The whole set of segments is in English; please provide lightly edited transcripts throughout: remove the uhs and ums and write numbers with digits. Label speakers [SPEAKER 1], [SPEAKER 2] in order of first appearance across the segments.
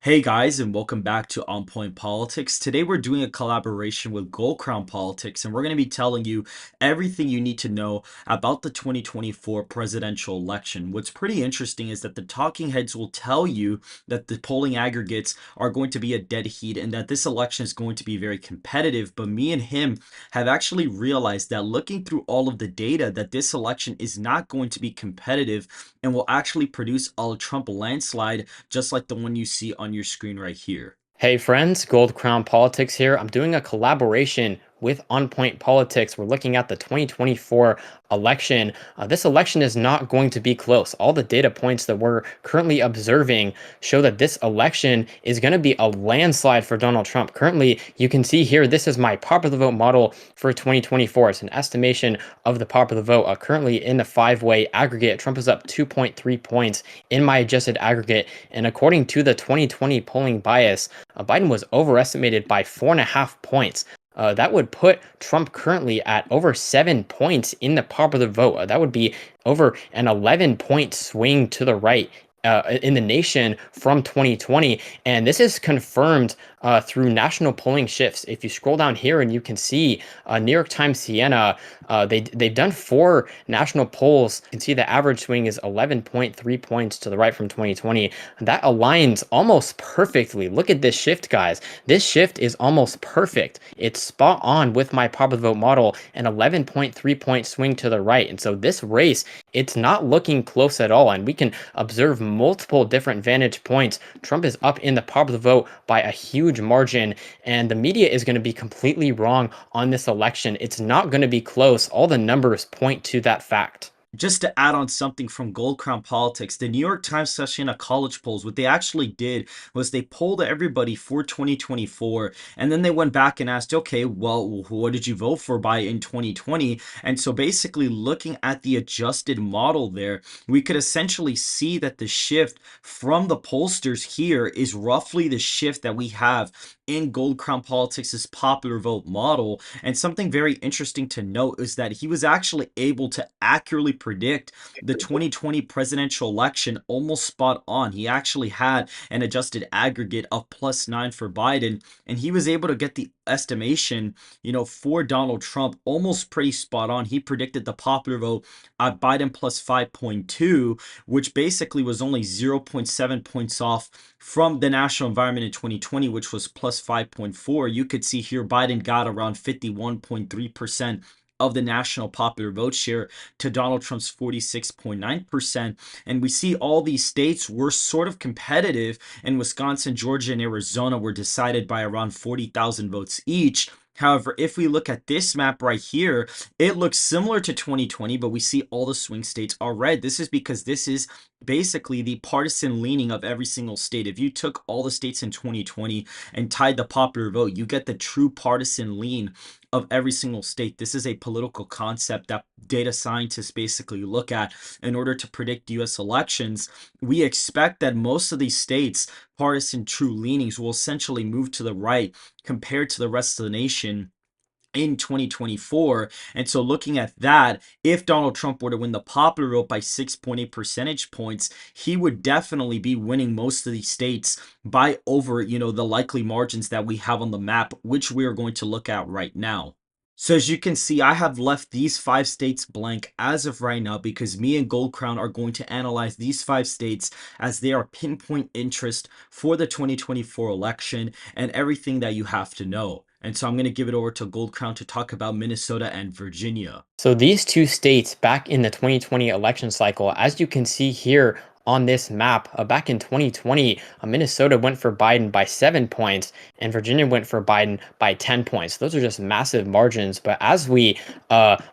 [SPEAKER 1] Hey guys, and welcome back to On Point Politics. Today we're doing a collaboration with Gold Crown Politics, and we're going to be telling you everything you need to know about the 2024 presidential election. What's pretty interesting is that the talking heads will tell you that the polling aggregates are going to be a dead heat and that this election is going to be very competitive. But me and him have actually realized that looking through all of the data, that this election is not going to be competitive and will actually produce a Trump landslide just like the one you see on your screen right here.
[SPEAKER 2] Hey friends, Gold Crown Politics here. I'm doing a collaboration with On Point Politics. We're looking at the 2024 election. This election is not going to be close. All the data points that we're currently observing show that this election is going to be a landslide for Donald Trump. Currently, you can see here, this is my popular vote model for 2024. It's an estimation of the popular vote. Currently in the five-way aggregate, Trump is up 2.3 points in my adjusted aggregate. And according to the 2020 polling bias, Biden was overestimated by 4.5 points. That would put Trump currently at over 7 points in the popular vote. That would be over an 11-point swing to the right. In the nation from 2020, and this is confirmed through national polling shifts. If you scroll down here and you can see New York Times Siena, they've done 4 national polls. You can see the average swing is 11.3 points to the right from 2020. That aligns almost perfectly. Look at this shift, guys. This shift is almost perfect. It's spot on with my popular vote model, an 11.3 point swing to the right. And so this race, it's not looking close at all. And we can observe multiple different vantage points. Trump is up in the popular vote by a huge margin, and the media is going to be completely wrong on this election. It's not going to be close. All the numbers point to that fact.
[SPEAKER 1] Just to add on something from Gold Crown Politics, the New York Times session of college polls, what they actually did was they polled everybody for 2024, and then they went back and asked, okay, well, what did you vote for by in 2020? And so basically looking at the adjusted model there, we could essentially see that the shift from the pollsters here is roughly the shift that we have in Gold Crown Politics' popular vote model. And something very interesting to note is that he was actually able to accurately predict the 2020 presidential election almost spot on. He actually had an adjusted aggregate of +9 for Biden, and he was able to get the estimation, for Donald Trump almost pretty spot on. He predicted the popular vote at Biden +5.2, which basically was only 0.7 points off from the national environment in 2020, which was +5.4. You could see here Biden got around 51.3% of the national popular vote share to Donald Trump's 46.9%. And we see all these states were sort of competitive, and Wisconsin, Georgia, and Arizona were decided by around 40,000 votes each. However, if we look at this map right here, it looks similar to 2020, but we see all the swing states are red. This is because this is basically the partisan leaning of every single state. If you took all the states in 2020 and tied the popular vote, you get the true partisan lean of every single state. This is a political concept that data scientists basically look at in order to predict US elections. We expect that most of these states' partisan true leanings will essentially move to the right compared to the rest of the nation in 2024. And so looking at that, if Donald Trump were to win the popular vote by 6.8 percentage points, he would definitely be winning most of these states by over, the likely margins that we have on the map, which we are going to look at right now. So as you can see, I have left these 5 states blank as of right now because me and Gold Crown are going to analyze these 5 states as they are pinpoint interest for the 2024 election and everything that you have to know. And so I'm going to give it over to Gold Crown to talk about Minnesota and Virginia.
[SPEAKER 2] So these two states back in the 2020 election cycle, as you can see here on this map, back in 2020, Minnesota went for Biden by 7 points and Virginia went for Biden by 10 points. Those are just massive margins. But as we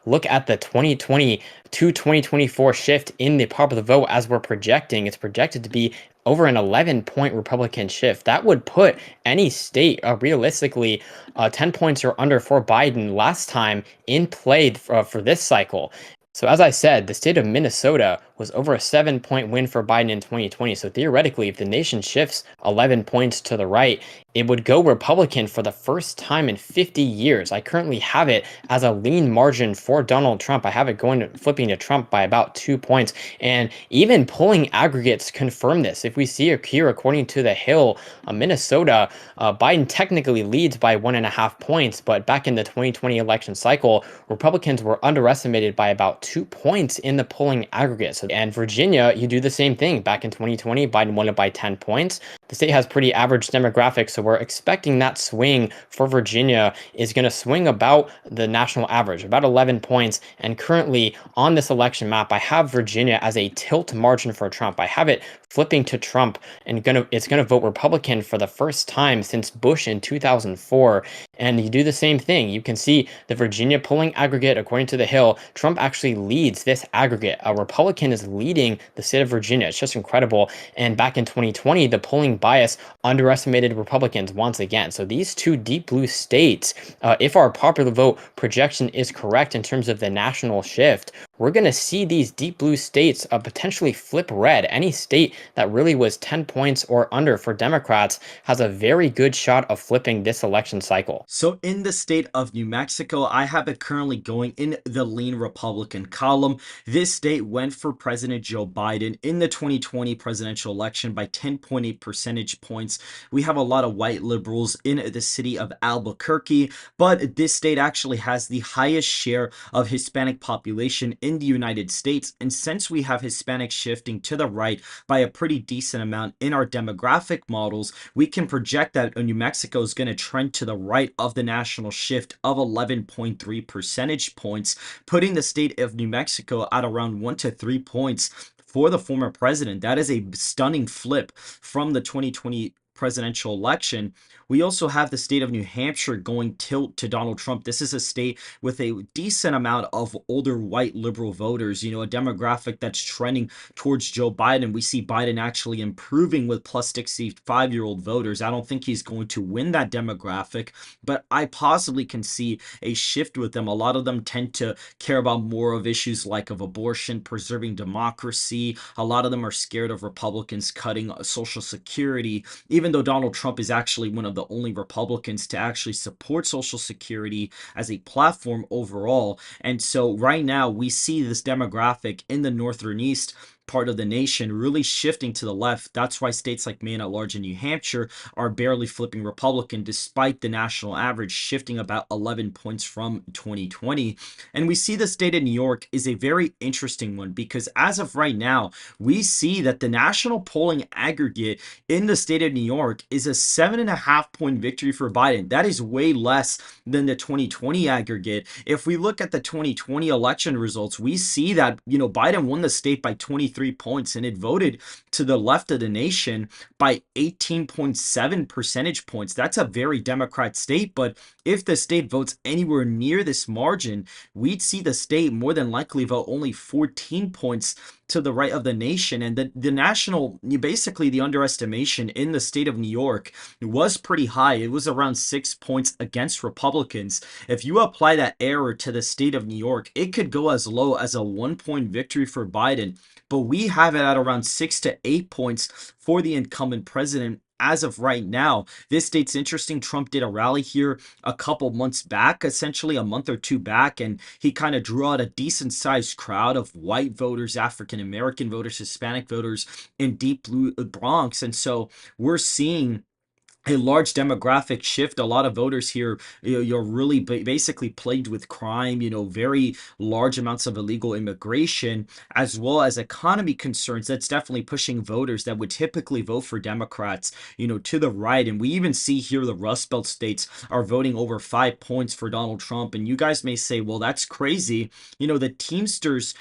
[SPEAKER 2] look at the 2020 to 2024 shift in the popular vote, as we're projecting, it's projected to be over an 11-point Republican shift. That would put any state realistically 10 points or under for Biden last time in play for this cycle. So as I said, the state of Minnesota was over a 7 point win for Biden in 2020. So theoretically, if the nation shifts 11 points to the right, it would go Republican for the first time in 50 years. I currently have it as a lean margin for Donald Trump. I have it going to flipping to Trump by about 2 points. And even polling aggregates confirm this. If we see here, according to the Hill, Minnesota, Biden technically leads by 1.5 points, but back in the 2020 election cycle, Republicans were underestimated by about 2 points in the polling aggregate. So, and Virginia, you do the same thing. Back in 2020, Biden won it by 10 points. The state has pretty average demographics, so we're expecting that swing for Virginia is going to swing about the national average, about 11 points. And currently on this election map, I have Virginia as a tilt margin for Trump. I have it flipping to Trump, and it's gonna vote Republican for the first time since Bush in 2004. And you do the same thing. You can see the Virginia polling aggregate, according to the Hill, Trump actually leads this aggregate. A Republican is leading the state of Virginia. It's just incredible. And back in 2020, the polling bias underestimated Republicans once again. So these two deep blue states, if our popular vote projection is correct in terms of the national shift, we're going to see these deep blue states potentially flip red. Any state that really was 10 points or under for Democrats has a very good shot of flipping this election cycle.
[SPEAKER 1] So in the state of New Mexico, I have it currently going in the lean Republican column. This state went for President Joe Biden in the 2020 presidential election by 10.8 percentage points. We have a lot of white liberals in the city of Albuquerque, but this state actually has the highest share of Hispanic population in the United States. And since we have Hispanics shifting to the right by a pretty decent amount in our demographic models, we can project that New Mexico is going to trend to the right of the national shift of 11.3 percentage points, putting the state of New Mexico at around 1 to 3 points for the former president. That is a stunning flip from the 2020 presidential election. We also have the state of New Hampshire going tilt to Donald Trump. This is a state with a decent amount of older white liberal voters, a demographic that's trending towards Joe Biden. We see Biden actually improving with plus 65-year-old voters. I don't think he's going to win that demographic, but I possibly can see a shift with them. A lot of them tend to care about more of issues like of abortion, preserving democracy. A lot of them are scared of Republicans cutting Social Security, even though Donald Trump is actually one of the only Republicans to actually support Social Security as a platform overall. And so right now we see this demographic in the northern east part of the nation really shifting to the left. That's why states like Maine at large and New Hampshire are barely flipping Republican, despite the national average shifting about 11 points from 2020. And we see the state of New York is a very interesting one because as of right now, we see that the national polling aggregate in the state of New York is a 7.5 point victory for Biden. That is way less than the 2020 aggregate. If we look at the 2020 election results, we see that, Biden won the state by 23 points and it voted to the left of the nation by 18.7 percentage points. That's a very Democrat state, but if the state votes anywhere near this margin, we'd see the state more than likely vote only 14 points to the right of the nation. And the national, basically the underestimation in the state of New York was pretty high. It was around 6 points against Republicans. If you apply that error to the state of New York, it could go as low as a 1 point victory for Biden, but we have it at around 6 to 8 points for the incumbent president as of right now. This state's interesting. Trump did a rally here a couple months back, essentially a month or two back, and he kind of drew out a decent sized crowd of white voters, African American voters, Hispanic voters in deep blue Bronx. And so we're seeing a large demographic shift. A lot of voters here, you're really basically plagued with crime, very large amounts of illegal immigration, as well as economy concerns. That's definitely pushing voters that would typically vote for Democrats, to the right. And we even see here the Rust Belt states are voting over 5 points for Donald Trump. And you guys may say, well, that's crazy. The Teamsters,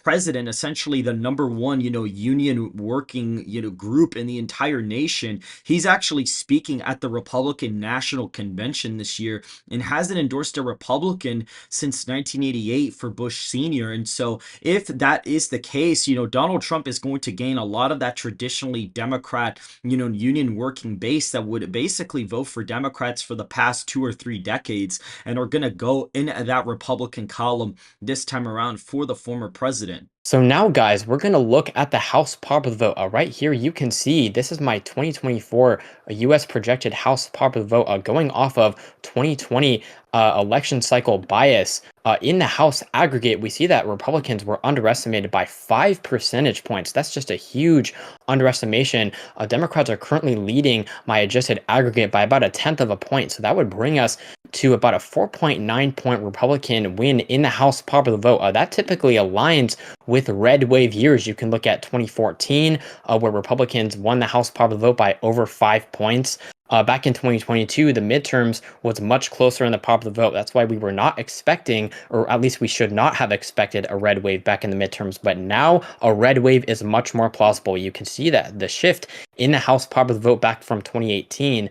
[SPEAKER 1] president, essentially the number one, union working, group in the entire nation, he's actually speaking at the Republican National Convention this year and hasn't endorsed a Republican since 1988 for Bush Sr. And so if that is the case, Donald Trump is going to gain a lot of that traditionally Democrat, union working base that would basically vote for Democrats for the past 2 or 3 decades and are going to go in that Republican column this time around for the former president.
[SPEAKER 2] So now, guys, we're going to look at the House popular vote. Right here, you can see this is my 2024 U.S. projected House popular vote going off of 2020 election cycle bias. In the House aggregate, we see that Republicans were underestimated by 5 percentage points. That's just a huge underestimation. Democrats are currently leading my adjusted aggregate by about a tenth of a point. So that would bring us to about a 4.9 point Republican win in the House popular vote. That typically aligns with red wave years. You can look at 2014, where Republicans won the House popular vote by over 5 points. Back in 2022, the midterms was much closer in the popular vote. That's why we were not expecting, or at least we should not have expected, a red wave back in the midterms. But now a red wave is much more plausible. You can see that the shift in the House popular vote back from 2018,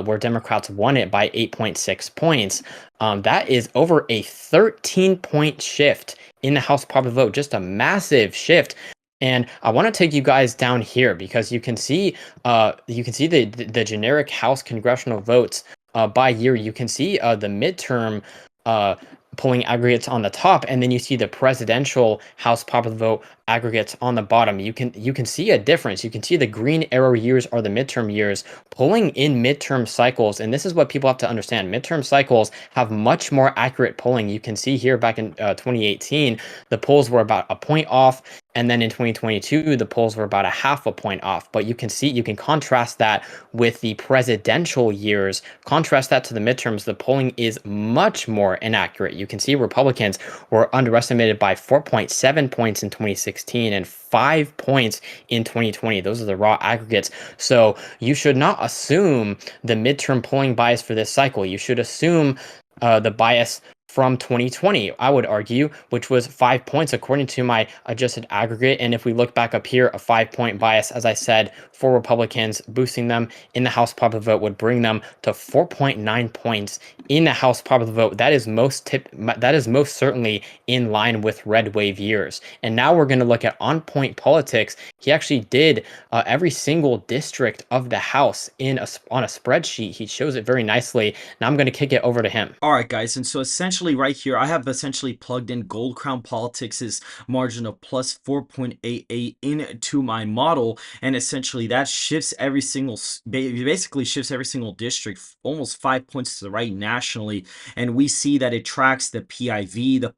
[SPEAKER 2] where Democrats won it by 8.6 points. That is over a 13-point shift in the House popular vote, just a massive shift. And I want to take you guys down here because you can see the generic House congressional votes by year. You can see the midterm uh, polling aggregates on the top, and then you see the presidential House popular vote aggregates on the bottom. You can see a difference. You can see the green arrow years are the midterm years. Polling in midterm cycles, and this is what people have to understand. Midterm cycles have much more accurate polling. You can see here back in 2018, the polls were about a point off. And then in 2022, the polls were about a half a point off. But you can contrast that with the presidential years, contrast that to the midterms. The polling is much more inaccurate. You can see Republicans were underestimated by 4.7 points in 2016 and 5 points in 2020. Those are the raw aggregates. So you should not assume the midterm polling bias for this cycle. You should assume the bias from 2020, I would argue, which was 5 points according to my adjusted aggregate. And if we look back up here, a 5 point bias, as I said, for Republicans, boosting them in the House popular vote would bring them to 4.9 points in the House popular vote. That is most certainly in line with red wave years. And now we're going to look at on point politics. He actually did every single district of the House on a spreadsheet. He shows it very nicely. Now I'm going to kick it over to him.
[SPEAKER 1] All right, guys, and so essentially right here, I have essentially plugged in Gold Crown Politics' margin of plus 4.88 into my model, and essentially that shifts every single, basically shifts every single district almost 5 points to the right nationally, and we see that it tracks the PIV,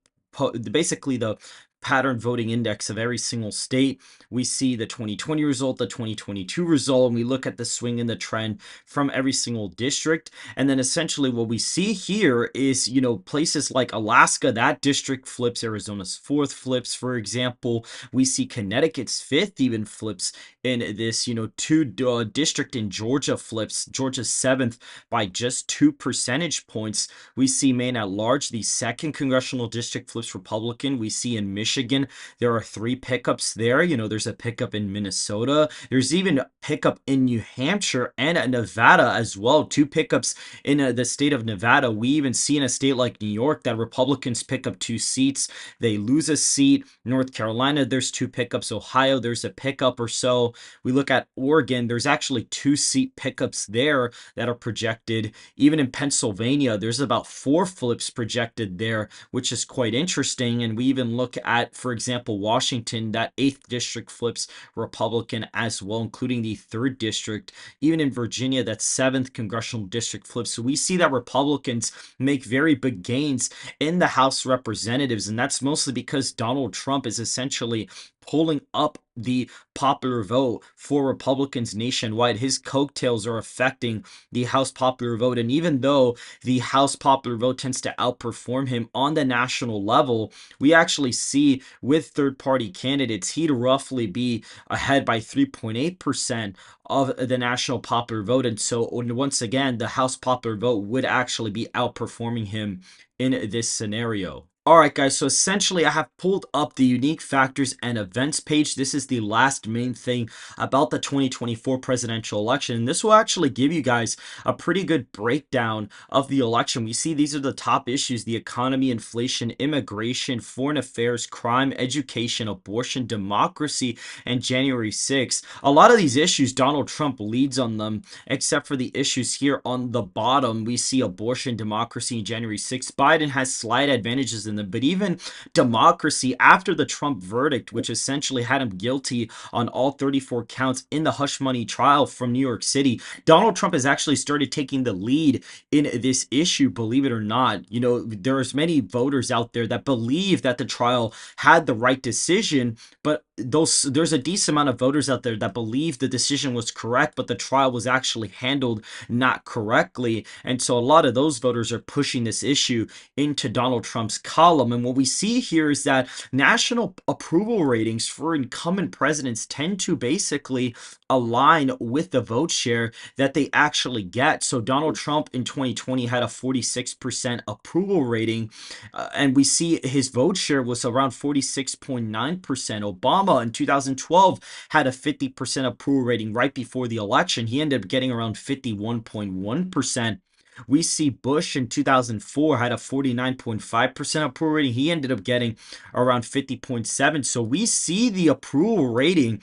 [SPEAKER 1] basically the pattern voting index of every single state. We see the 2020 result, the 2022 result, and we look at the swing in the trend from every single district. And then essentially what we see here is, places like Alaska, that district flips, Arizona's fourth flips, for example. We see Connecticut's fifth even flips in this, two district in Georgia flips, Georgia's seventh by just 2 percentage points. We see Maine at large, the second congressional district flips Republican. We see in Michigan, there are 3 pickups there. There's a pickup in Minnesota. There's even a pickup in New Hampshire and Nevada as well. 2 pickups in the state of Nevada. We even see in a state like New York that Republicans pick up 2 seats. They lose a seat. North Carolina, there's 2 pickups. Ohio, there's a pickup or so. We look at Oregon, there's actually 2-seat pickups there that are projected. Even in Pennsylvania, there's about 4 flips projected there, which is quite interesting. And we even look at, for example, Washington, that 8th district flips Republican as well, including the 3rd district. Even in Virginia, that 7th congressional district flips. So we see that Republicans make very big gains in the House of Representatives, and that's mostly because Donald Trump is essentially pulling up the popular vote for Republicans nationwide. His coattails are affecting the House popular vote. And even though the House popular vote tends to outperform him on the national level, we actually see with third-party candidates, he'd roughly be ahead by 3.8% of the national popular vote. And so once again, the House popular vote would actually be outperforming him in this scenario. All right, guys, so essentially I have pulled up the unique factors and events page. This is the last main thing about the 2024 presidential election. And this will actually give you guys a pretty good breakdown of the election. We see these are the top issues: the economy, inflation, immigration, foreign affairs, crime, education, abortion, democracy, and January 6th. A lot of these issues, Donald Trump leads on them, except for the issues here on the bottom. We see abortion, democracy, and January 6th. Biden has slight advantages in than them. But even democracy, after the Trump verdict, which essentially had him guilty on all 34 counts in the hush money trial from New York City, Donald Trump has actually started taking the lead in this issue, believe it or not. There's many voters out there that believe that the trial had the right decision, but there's a decent amount of voters out there that believe the decision was correct, but the trial was actually handled not correctly. And so a lot of those voters are pushing this issue into Donald Trump's column. And what we see here is that national approval ratings for incumbent presidents tend to basically align with the vote share that they actually get. So Donald Trump in 2020 had a 46% approval rating, and we see his vote share was around 46.9%. Obama in 2012 had a 50% approval rating right before the election. He ended up getting around 51.1%. We see Bush in 2004 had a 49.5% approval rating. He ended up getting around 50.7. So we see the approval rating,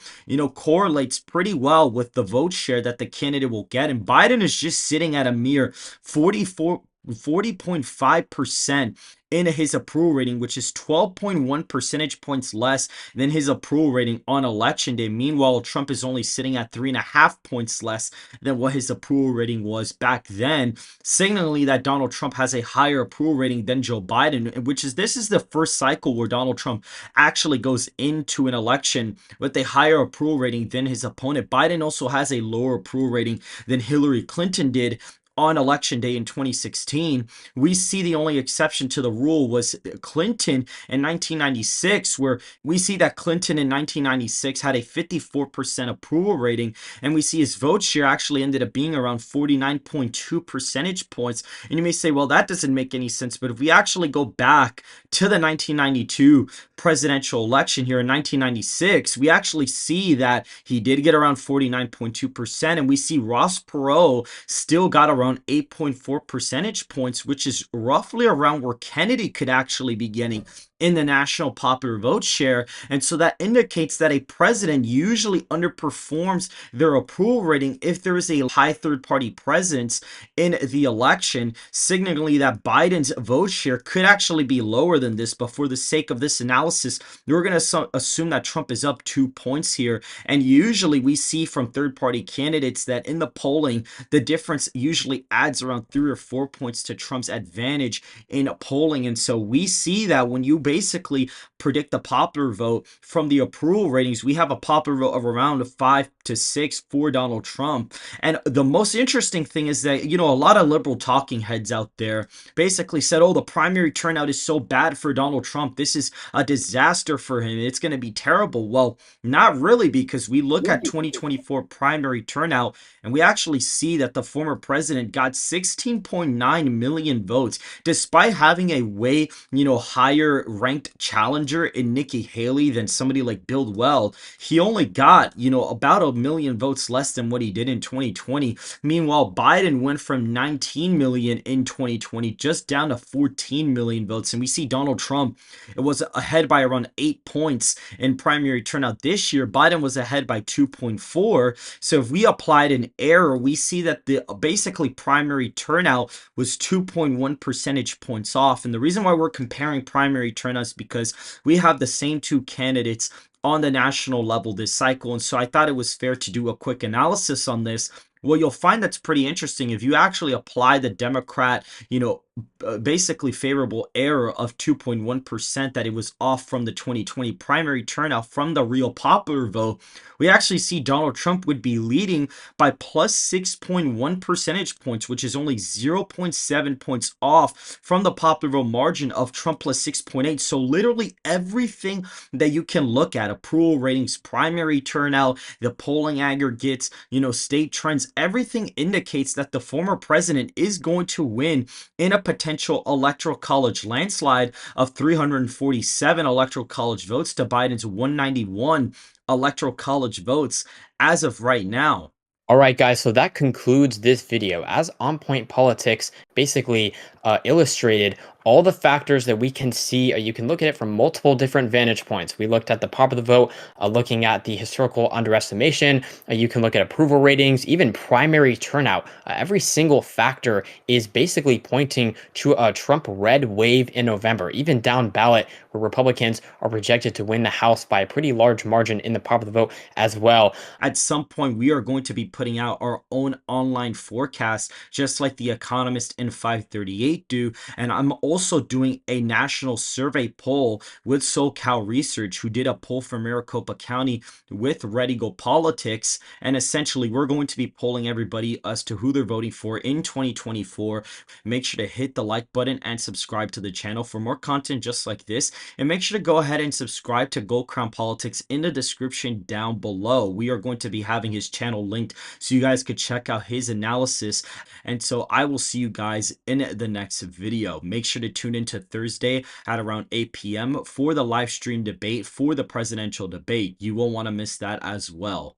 [SPEAKER 1] correlates pretty well with the vote share that the candidate will get. And Biden is just sitting at a mere 40.5% in his approval rating, which is 12.1 percentage points less than his approval rating on election day. Meanwhile, Trump is only sitting at 3.5 points less than what his approval rating was back then, signaling that Donald Trump has a higher approval rating than Joe Biden, this is the first cycle where Donald Trump actually goes into an election with a higher approval rating than his opponent. Biden also has a lower approval rating than Hillary Clinton did on election day in 2016. We see the only exception to the rule was Clinton in 1996, where we see that Clinton in 1996 had a 54% approval rating, and we see his vote share actually ended up being around 49.2 percentage points. And you may say, well, that doesn't make any sense. But if we actually go back to the 1992 presidential election here in 1996, we actually see that he did get around 49.2%, and we see Ross Perot still got around 8.4 percentage points, which is roughly around where Kennedy could actually be getting in the national popular vote share. And so that indicates that a president usually underperforms their approval rating if there is a high third-party presence in the election, signaling that Biden's vote share could actually be lower than this. But for the sake of this analysis, we're going to assume that Trump is up 2 points here. And usually we see from third-party candidates that in the polling, the difference usually adds around 3 or 4 points to Trump's advantage in polling. And so we see that when you basically predict the popular vote from the approval ratings, we have a popular vote of around 5 to 6 for Donald Trump. And the most interesting thing is that, a lot of liberal talking heads out there basically said, oh, the primary turnout is so bad for Donald Trump. This is a disaster for him. It's going to be terrible. Well, not really, because we look at 2024 primary turnout and we actually see that the former president got 16.9 million votes, despite having a way, higher ranked challenger in Nikki Haley than somebody like Bill Weld. He only got, about a million votes less than what he did in 2020. Meanwhile, Biden went from 19 million in 2020 just down to 14 million votes. And we see Donald Trump, it was ahead by around 8 points in primary turnout this year. Biden was ahead by 2.4. So if we applied an error, we see that the basically primary turnout was 2.1 percentage points off. And the reason why we're comparing primary turnouts is because we have the same two candidates on the national level this cycle. And so I thought it was fair to do a quick analysis on this. Well, you'll find that's pretty interesting. If you actually apply the Democrat, basically favorable error of 2.1% that it was off from the 2020 primary turnout from the real popular vote, we actually see Donald Trump would be leading by plus 6.1 percentage points, which is only 0.7 points off from the popular vote margin of Trump plus 6.8. So literally everything that you can look at, approval ratings, primary turnout, the polling aggregates, state trends, everything indicates that the former president is going to win in a potential electoral college landslide of 347 electoral college votes to Biden's 191 electoral college votes as of right now.
[SPEAKER 2] All right, guys, so that concludes this video. As On Point Politics basically illustrated, all the factors that we can see, you can look at it from multiple different vantage points. We looked at the popular vote, looking at the historical underestimation. You can look at approval ratings, even primary turnout. Every single factor is basically pointing to a Trump red wave in November, even down ballot, where Republicans are projected to win the House by a pretty large margin in the popular vote as well.
[SPEAKER 1] At some point, we are going to be putting out our own online forecast, just like The Economist and 538 do. And I'm also doing a national survey poll with SoCal Research, who did a poll for Maricopa County with Red Eagle Politics. And essentially, we're going to be polling everybody as to who they're voting for in 2024. Make sure to hit the like button and subscribe to the channel for more content just like this. And make sure to go ahead and subscribe to Gold Crown Politics in the description down below. We are going to be having his channel linked so you guys could check out his analysis. And so I will see you guys in the next video. Make sure to tune into Thursday at around 8 p.m. for the live stream debate for the presidential debate. You won't want to miss that as well.